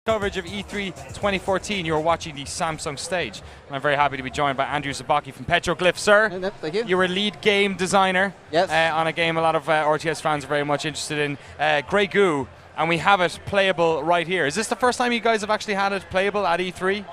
Coverage of E3 2014. You're watching the Samsung stage. And I'm very happy to be joined by Andrew Zabocki from Petroglyph, sir. Thank you. You're a lead game designer on a game a lot of RTS fans are very much interested in, Grey Goo, and we have it playable right here. Is this the first time you guys have actually had it playable at E3?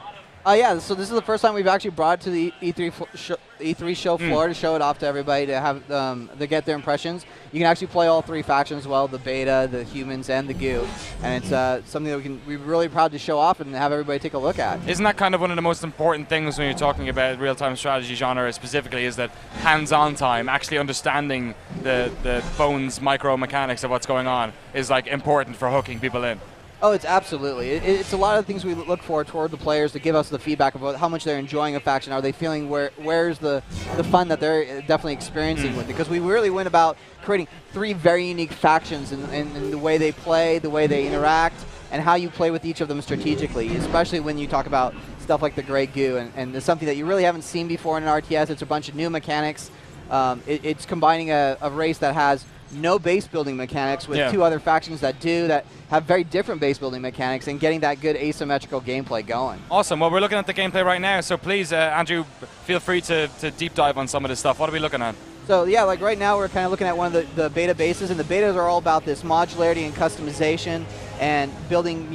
Yeah, so this is the first time we've actually brought it to the E3 show floor to show it off to everybody to have to get their impressions. You can actually play all three factions as well, the beta, the humans, and the goo. And it's something that we're really proud to show off and have everybody take a look at. Isn't that kind of one of the most important things when you're talking about real-time strategy genre specifically, is that hands-on time, actually understanding the bones micro mechanics of what's going on is like important for hooking people in? Oh, it's absolutely. It's a lot of things we look for toward the players to give us the feedback about how much they're enjoying a faction. Are they feeling where's the fun that they're definitely experiencing with it? Because we really went about creating three very unique factions in the way they play, the way they interact, and how you play with each of them strategically, especially when you talk about stuff like the Grey Goo. And it's something that you really haven't seen before in an RTS. It's a bunch of new mechanics. It's combining a race that has no base building mechanics with two other factions that have very different base building mechanics, and getting that good asymmetrical gameplay going. Awesome. Well, we're looking at the gameplay right now, so please, Andrew, feel free to deep dive on some of this stuff. What are we looking at? So yeah, like right now we're kind of looking at one of the beta bases, and the betas are all about this modularity and customization and building,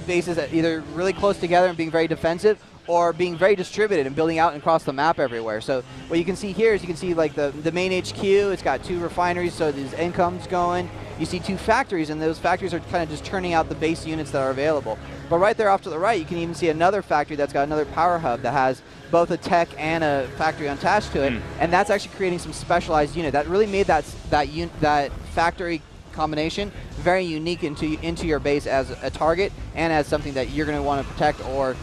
bases that either really close together and being very defensive, or being very distributed and building out across the map everywhere. So what you can see here is you can see like the main HQ, it's got two refineries, so there's income's going. You see two factories, and those factories are kind of just turning out the base units that are available. But right there off to the right, you can even see another factory that's got another power hub that has both a tech and a factory attached to it, and that's actually creating some specialized unit. That really made that factory combination very unique into your base as a target and as something that you're going to want to protect or,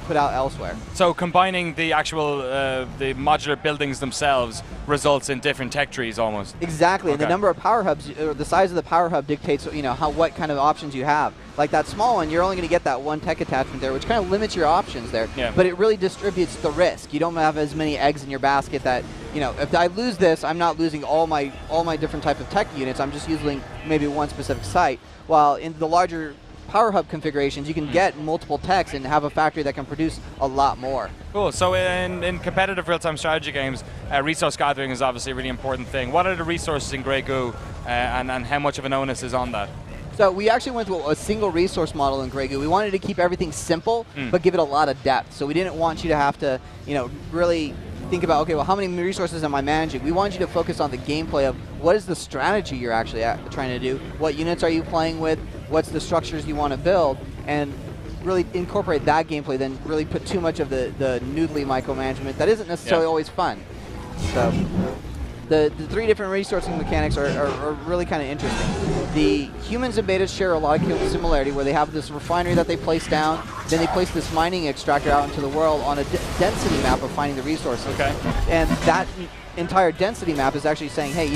put out elsewhere. So combining the actual the modular buildings themselves results in different tech trees almost. Exactly, and the number of power hubs, or the size of the power hub dictates what kind of options you have. Like that small one, you're only going to get that one tech attachment there, which kind of limits your options there. But it really distributes the risk. You don't have as many eggs in your basket that, if I lose this, I'm not losing all my different type of tech units. I'm just using maybe one specific site. While in the larger power hub configurations, you can get multiple techs and have a factory that can produce a lot more. Cool. So in competitive real-time strategy games, resource gathering is obviously a really important thing. What are the resources in Grey Goo, and how much of an onus is on that? So we actually went to a single resource model in Grey Goo. We wanted to keep everything simple, but give it a lot of depth. So we didn't want you to have to, really think about, okay, well, how many resources am I managing? We wanted you to focus on the gameplay of what is the strategy you're actually trying to do, what units are you playing with, what's the structures you want to build, and really incorporate that gameplay, then really put too much of the noodly micromanagement that isn't necessarily always fun. So the three different resourcing mechanics are really kind of interesting. The humans and betas share a lot of similarity, where they have this refinery that they place down, then they place this mining extractor out into the world on a density map of finding the resources. And that entire density map is actually saying, hey,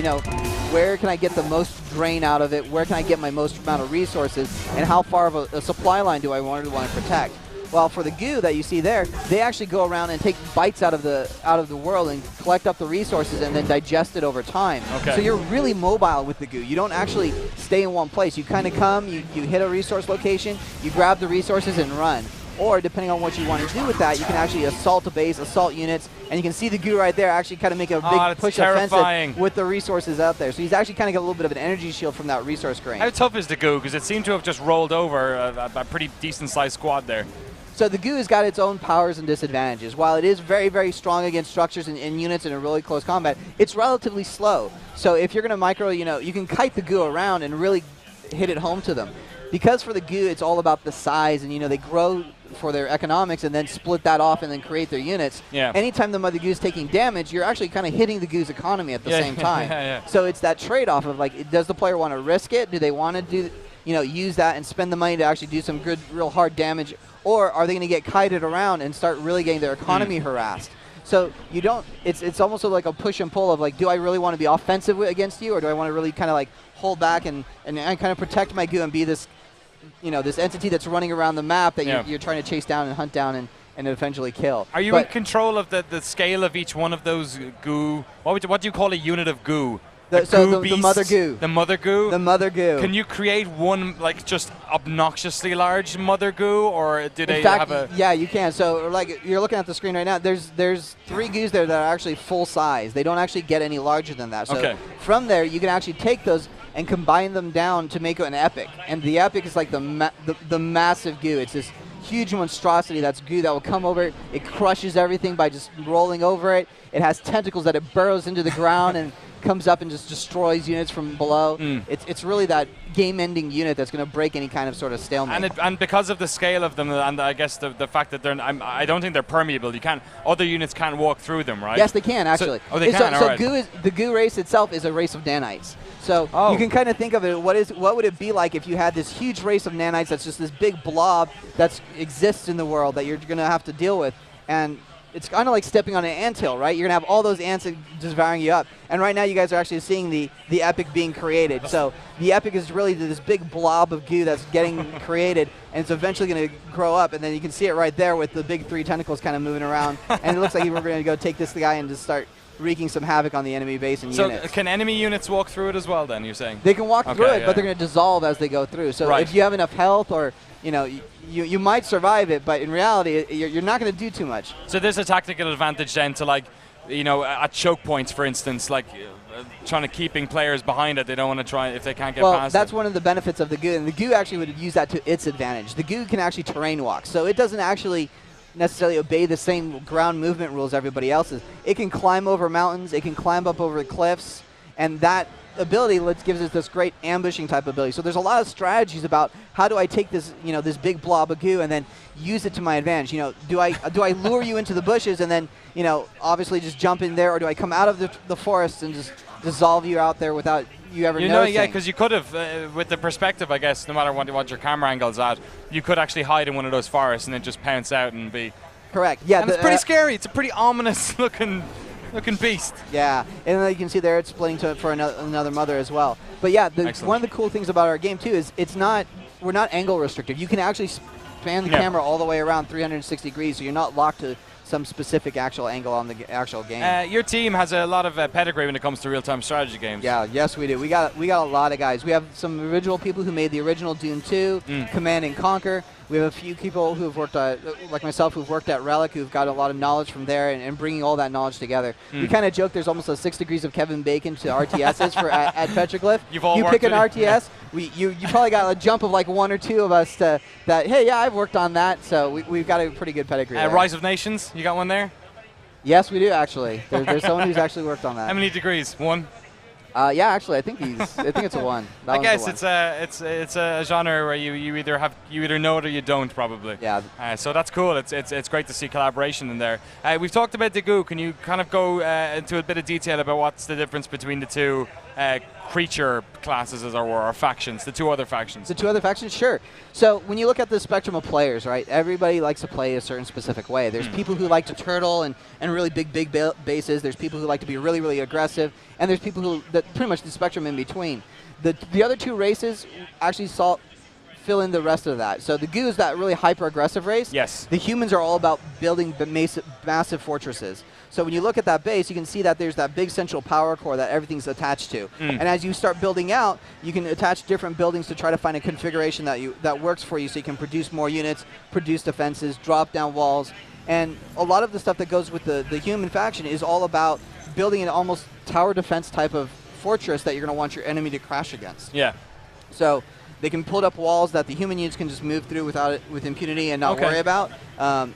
where can I get the most drain out of it? Where can I get my most amount of resources? And how far of a supply line do I want to protect? Well, for the goo that you see there, they actually go around and take bites out of the world and collect up the resources and then digest it over time. So you're really mobile with the goo. You don't actually stay in one place. You kind of come, you hit a resource location, you grab the resources and run. Or depending on what you want to do with that, you can actually assault a base, assault units, and you can see the goo right there actually kind of make a big push offensive with the resources out there. So he's actually kind of got a little bit of an energy shield from that resource grain. How tough is the goo? Because it seemed to have just rolled over a pretty decent-sized squad there. So the goo has got its own powers and disadvantages. While it is very, very strong against structures and units in a really close combat, it's relatively slow. So if you're going to micro, you can kite the goo around and really hit it home to them. Because for the goo, it's all about the size, and they grow for their economics and then split that off and then create their units. Anytime the mother goo is taking damage, you're actually kind of hitting the goo's economy at the same time. So it's that trade-off of, like, does the player want to risk it? Do they want to do, use that and spend the money to actually do some good, real hard damage? Or are they going to get kited around and start really getting their economy harassed? So you don't, it's almost like a push and pull of, like, do I really want to be offensive against you, or do I want to really kind of like hold back and kind of protect my goo and be this, this entity that's running around the map that you're trying to chase down and hunt down and eventually kill. Are you in control of the scale of each one of those goo? What do you call a unit of goo? The mother goo. The mother goo? The mother goo. Can you create one, like, just obnoxiously large mother goo, or do they fact, have a... Yeah, you can. So, like, you're looking at the screen right now. There's 3 goos there that are actually full size. They don't actually get any larger than that. So from there, you can actually take those and combine them down to make an epic. And the epic is like the massive goo. It's this huge monstrosity that's goo that will come over. It crushes everything by just rolling over it. It has tentacles that it burrows into the ground and comes up and just destroys units from below. It's really that game-ending unit that's going to break any kind of sort of stalemate. And because of the scale of them, and I guess the fact that I don't think they're permeable. Other units can't walk through them, right? Yes, they can actually. So, they can. So the goo race itself is a race of nanites. So you can kind of think of it. What would it be like if you had this huge race of nanites that's just this big blob that exists in the world that you're going to have to deal with, and it's kind of like stepping on an anthill, right? You're going to have all those ants devouring you up. And right now you guys are actually seeing the epic being created. So the epic is really this big blob of goo that's getting created, and it's eventually going to grow up. And then you can see it right there with the big 3 tentacles kind of moving around. And it looks like we're going to go take this guy and just start wreaking some havoc on the enemy base and units. So can enemy units walk through it as well then, you're saying? They can walk through it, but they're going to dissolve as they go through. So if you have enough health, or you might survive it, but in reality, you're not going to do too much. So there's a tactical advantage then to, like, at choke points, for instance, like trying to keeping players behind it. They don't want to try if they can't get past it. Well, that's one of the benefits of the goo, and the goo actually would use that to its advantage. The goo can actually terrain walk, so it doesn't actually necessarily obey the same ground movement rules everybody else is. It can climb over mountains, it can climb up over cliffs, and that ability gives us this great ambushing type ability. So there's a lot of strategies about how do I take this, this big blob of goo and then use it to my advantage. Do I lure you into the bushes and then, obviously just jump in there, or do I come out of the forest and just dissolve you out there without you ever noticing? Yeah, because you could have, with the perspective, I guess, no matter what your camera angle's at, you could actually hide in one of those forests and then just pounce out and be... Correct. Yeah, and it's pretty scary. It's a pretty ominous looking beast. Yeah, and then you can see there it's splitting for another mother as well. But yeah, one of the cool things about our game too is we're not angle restrictive. You can actually span the camera all the way around 360 degrees, so you're not locked to some specific actual angle on the actual game. Your team has a lot of pedigree when it comes to real-time strategy games. Yeah, yes we do. We got a lot of guys. We have some original people who made the original Dune 2, Command and Conquer. We have a few people who've worked, like myself, who've worked at Relic, who've got a lot of knowledge from there and bringing all that knowledge together. We kind of joke there's almost a 6 degrees of Kevin Bacon to RTSs at Petroglyph. You pick an RTS, you probably got a jump of like 1 or 2 of us hey, yeah, I've worked on that, so we've got a pretty good pedigree there. Rise of Nations, you got one there? Yes, we do, actually. There's someone who's actually worked on that. How many degrees? 1? Yeah, actually, I think it's a 1. I guess it's a genre where you either know it or you don't, probably. Yeah. So that's cool. It's great to see collaboration in there. We've talked about the goo. Can you kind of go into a bit of detail about what's the difference between the two creature classes, as it were, or factions, the 2 other factions? The 2 other factions, sure. So when you look at the spectrum of players, right, everybody likes to play a certain specific way. There's people who like to turtle and really big bases. There's people who like to be really, really aggressive. And there's people who, pretty much the spectrum in between. The other 2 races actually fill in the rest of that. So the goo is that really hyper-aggressive race. Yes. The humans are all about building massive fortresses. So when you look at that base, you can see that there's that big central power core that everything's attached to. And as you start building out, you can attach different buildings to try to find a configuration that works for you, so you can produce more units, produce defenses, drop down walls. And a lot of the stuff that goes with the human faction is all about building an almost tower defense type of fortress that you're going to want your enemy to crash against. Yeah. So they can put up walls that the human units can just move through with impunity and not worry about.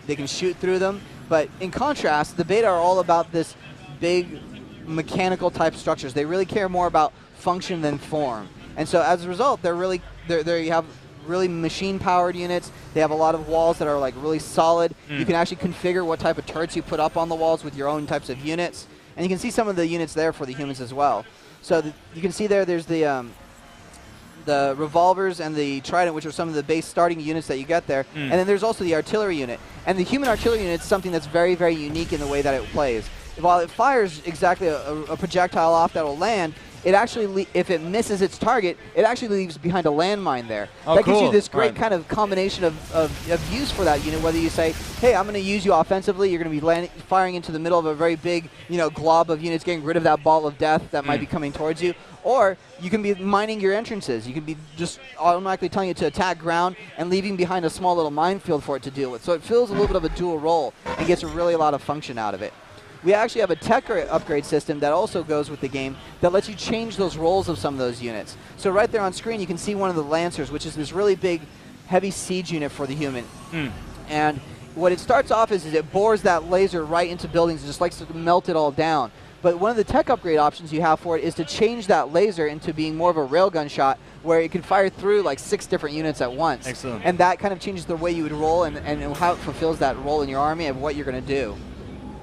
They can shoot through them. But in contrast, the beta are all about this big mechanical type structures. They really care more about function than form. And so as a result, you have really machine powered units. They have a lot of walls that are like really solid. You can actually configure what type of turrets you put up on the walls with your own types of units. And you can see some of the units there for the humans as well. So you can see there's the revolvers and the trident, which are some of the base starting units that you get there. And then there's also the artillery unit. And the human artillery unit is something that's very, very unique in the way that it plays. While it fires exactly a projectile off that will land, it actually, if it misses its target, it actually leaves behind a landmine there. Oh, that cool. gives you this great Right. kind of combination of use for that unit, whether you say, hey, I'm going to use you offensively, you're going to be firing into the middle of a very big, glob of units, getting rid of that ball of death that might be coming towards you. Or you can be mining your entrances. You can be just automatically telling it to attack ground and leaving behind a small little minefield for it to deal with. So it fills a little bit of a dual role and gets really a lot of function out of it. We actually have a tech upgrade system that also goes with the game that lets you change those roles of some of those units. So right there on screen, you can see one of the Lancers, which is this really big, heavy siege unit for the human. And what it starts off is it bores that laser right into buildings and just likes to melt it all down. But one of the tech upgrade options you have for it is to change that laser into being more of a railgun shot where it can fire through like 6 different units at once. Excellent. And that kind of changes the way you would roll and how it fulfills that role in your army and what you're going to do.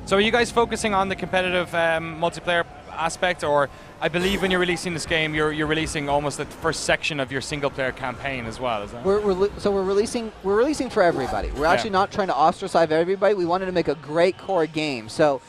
So are you guys focusing on the competitive multiplayer aspect, or I believe when you're releasing this game, you're releasing almost the first section of your single-player campaign as well, is that? We're releasing for everybody. We're actually not trying to ostracize everybody. We wanted to make a great core game. So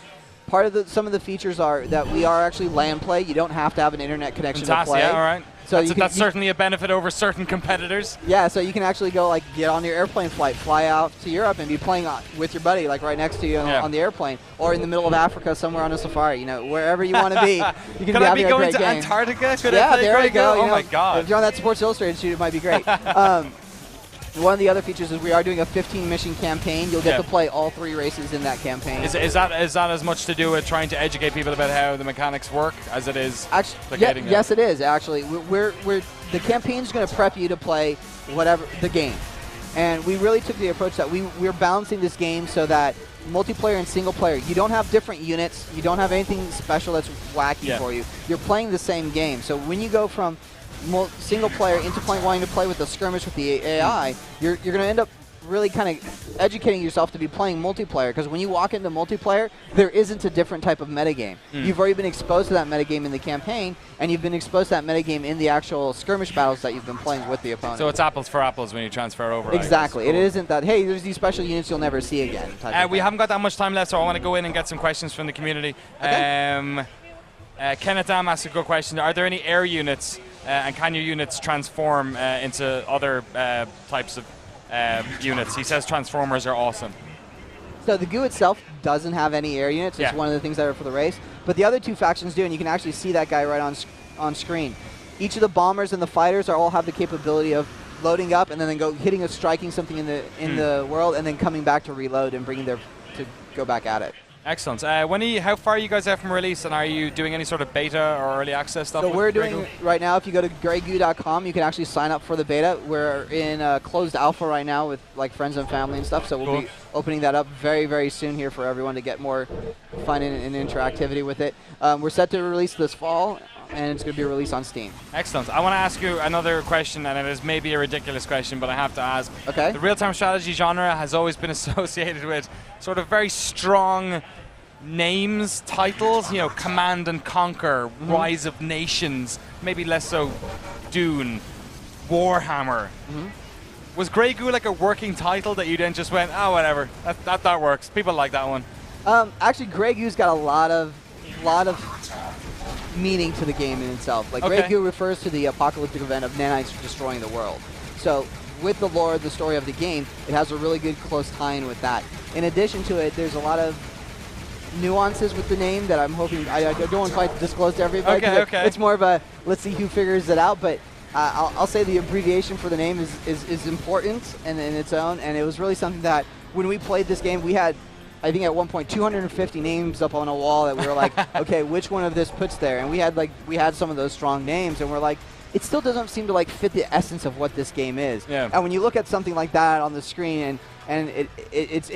part of some of the features are that we are actually LAN play. You don't have to have an internet connection to play. Yeah, all right. So that's certainly a benefit over certain competitors. Yeah, so you can actually go get on your airplane flight, fly out to Europe, and be playing with your buddy like right next to you on the airplane, or in the middle of Africa somewhere on a safari. Wherever you want to be, you can Could I be going to game. Antarctica? Could yeah, I play there you go. Oh my God! If you're on that Sports Illustrated shoot, it might be great. One of the other features is we are doing a 15-mission campaign. You'll get to play all 3 races in that campaign. Is that as much to do with trying to educate people about how the mechanics work as it is? Actually, yes, it is. Actually, the campaign's going to prep you to play whatever the game, and we really took the approach that we're balancing this game so that multiplayer and single player, you don't have different units, you don't have anything special that's wacky for you. You're playing the same game. So when you go from single player into wanting to play with the skirmish with the AI, you're going to end up really kind of educating yourself to be playing multiplayer, because when you walk into multiplayer, there isn't a different type of metagame. You've already been exposed to that metagame in the campaign, and you've been exposed to that metagame in the actual skirmish battles that you've been playing with the opponent. So it's apples for apples when you transfer over. Exactly. Cool. It isn't that, hey, there's these special units you'll never see again. We haven't got that much time left, so I want to go in and get some questions from the community. Okay. Kenneth Dam asked a good question. Are there any air units, and can your units transform into other types of units? He says Transformers are awesome. So the GUI itself doesn't have any air units. It's one of the things that are for the race. But the other 2 factions do, and you can actually see that guy right on screen. Each of the bombers and the fighters all have the capability of loading up and then hitting striking something in the world, and then coming back to reload and to go back at it. Excellent. How far are you guys out from release, and are you doing any sort of beta or early access stuff? So we're doing right now, if you go to greygoo.com, you can actually sign up for the beta. We're in closed alpha right now with friends and family and stuff, so we'll be opening that up very, very soon here for everyone to get more fun and interactivity with it. We're set to release this fall, and it's going to be released on Steam. Excellent. I want to ask you another question, and it is maybe a ridiculous question, but I have to ask. Okay. The real-time strategy genre has always been associated with sort of very strong names, titles, Command and Conquer, Rise of Nations, maybe less so Dune, Warhammer. Was Grey Goo like a working title that you then just went, oh, whatever, that works, people like that one? Actually, Grey Goo's got a lot of meaning to the game in itself. Grey Goo refers to the apocalyptic event of nanites destroying the world. So with the lore, the story of the game, it has a really good close tie-in with that. In addition to it, there's a lot of nuances with the name that I'm hoping, I don't want to quite disclose to everybody. It's more of a, let's see who figures it out, but I'll say the abbreviation for the name is important in its own, and it was really something that when we played this game, we had, I think at one point, 250 names up on a wall that we were like, okay, which one of this puts there? And we had some of those strong names, and we're like, it still doesn't seem to fit the essence of what this game is. Yeah. And when you look at something like that on the screen, and it's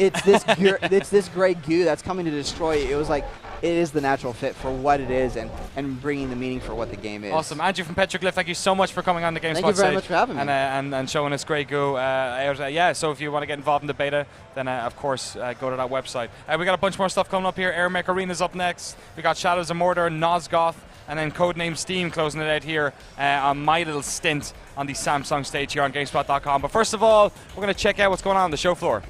this Grey Goo that's coming to destroy it, it was like, it is the natural fit for what it is and bringing the meaning for what the game is. Awesome. Andrew from Petroglyph, thank you so much for coming on the GameSpot Thank you very stage much for having me. and showing us Grey Goo. So if you want to get involved in the beta, then of course go to that website. We got a bunch more stuff coming up here. Airmech Arena's up next. We got Shadows of Mordor, Nosgoth, and then Codename Steam closing it out here on my little stint on the Samsung stage here on GameSpot.com. But first of all, we're going to check out what's going on the show floor.